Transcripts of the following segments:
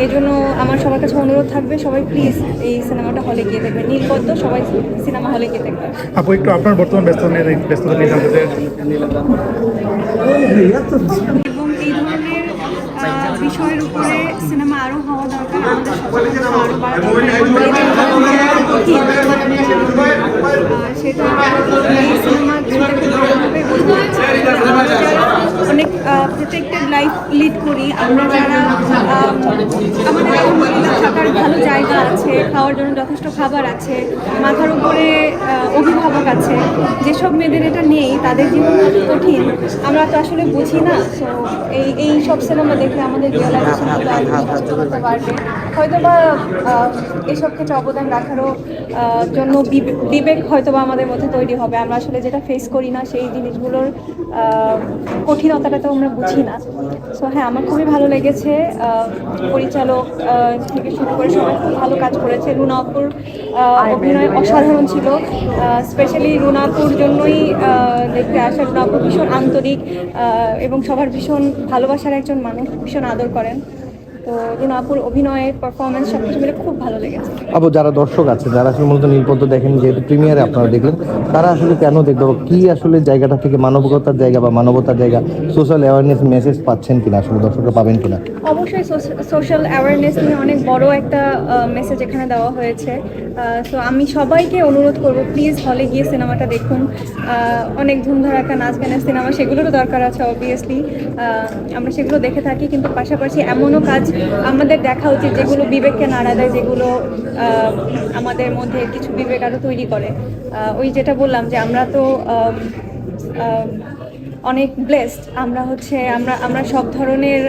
এই জন্য আমার সবার কাছে অনুরোধ থাকবে, সবাই প্লিজ এই সিনেমাটা হলে গিয়ে দেখবেন। নীলপদ্ম, সবাই সিনেমা হলে গিয়ে দেখবেন। আপু, একটু আপনার বর্তমান ব্যস্ততা নিয়ে জানতে চাই। এবং এই ধরনের বিষয়ের উপরে সিনেমা আরও হওয়া দরকার, আমাদের সচেতনতা আরও বাড়া দরকার। এবং এই যে কঠিন, সেটা এই সিনেমা দেখে খুব ভালোভাবে বোঝা যাচ্ছে। আমরা যারা অনেক প্রোটেক্টেড লাইফ লিড করি, আমরা যারা আমাদের আলহামদুলিল্লাহ থাকার ভালো জায়গা আছে, খাওয়ার জন্য যথেষ্ট খাবার আছে, মাথার উপরে অভিভাবক আছে, যেসব মেয়েদের এটা নেই তাদের জীবন কত কঠিন আমরা তো আসলে বুঝি না। তো এই সব সিনেমা দেখলে আমাদের রিয়েলাইজেশন সচেতনতা বাড়বে, হয়তো বা এইসব ক্ষেত্রে অবদান রাখারও জন্য বিবেক হয়তো বা আমাদের মধ্যে তৈরি হবে। আমরা আসলে যেটা ফেস করি না সেই জিনিসগুলোর কঠিনতাটা তো আমরা বুঝি না। সো হ্যাঁ, আমার খুবই ভালো লেগেছে। পরিচালক থেকে শুরু করে সবাই খুব ভালো কাজ করেছে। রুনা আপুর অভিনয় অসাধারণ ছিল। স্পেশালি রুনা আপুর জন্যই দেখতে আসা। রুনা আপু ভীষণ আন্তরিক এবং সবার ভীষণ ভালোবাসার একজন মানুষ, ভীষণ আদর করেন। তো রুনা আপুর অভিনয়ের পারফরমেন্স সবকিছু মিলে খুব ভালো লেগেছে। আপু, যারা দর্শক আছে, যারা আসলে মূলত নীলপদ্ম দেখেন, যেহেতু প্রিমিয়ারে আপনারা দেখলেন, তারা আসলে কেন দেখবে, কি আসলে জায়গাটা থেকে মানবিকতার জায়গা বা মানবতার জায়গা, সোশ্যাল অ্যাওয়ারনেস মেসেজ পাচ্ছেন কিনা, আসলে দর্শকরা পাবেন কিনা? অবশ্যই সোশ্যাল অ্যাওয়ারনেস নিয়ে অনেক বড় একটা মেসেজ এখানে দেওয়া হয়েছে। তো আমি সবাইকে অনুরোধ করব, প্লিজ হলে গিয়ে সিনেমাটা দেখুন। অনেক ধুমধারাক্কা নাচ গানের সিনেমা, সেগুলোরও দরকার আছে অবভিয়াসলি, আমরা সেগুলো দেখে থাকি, কিন্তু পাশাপাশি এমনও কাজ আমাদের দেখা উচিত যেগুলো বিবেককে নাড়া দেয়, যেগুলো আমাদের মধ্যে কিছু বিবেক আরও তৈরি করে। ওই যেটা বললাম যে আমরা তো অনেক ব্লেসড, আমরা সব ধরনের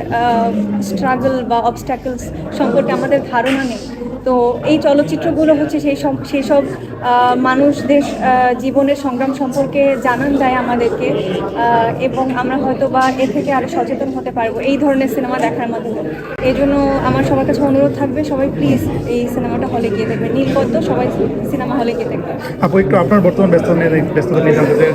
স্ট্রাগল বা অবস্ট্যাকলস সম্পর্কে আমাদের ধারণা নেই। তো এই চলচ্চিত্রগুলো হচ্ছে সেই সব মানুষদের জীবনের সংগ্রাম সম্পর্কে জানান যায় আমাদেরকে, এবং আমরা হয়তো বা এ থেকে আরও সচেতন হতে পারবো এই ধরনের সিনেমা দেখার মাধ্যমে। এই জন্য আমার সবার কাছে অনুরোধ থাকবে, সবাই প্লিজ এই সিনেমাটা হলে গিয়ে দেখবেন। নীলপদ্ম, সবাই সিনেমা হলে গিয়ে দেখবেন। আপু, একটু আপনার বর্তমান ব্যস্ততা নিয়ে জানতে চাই।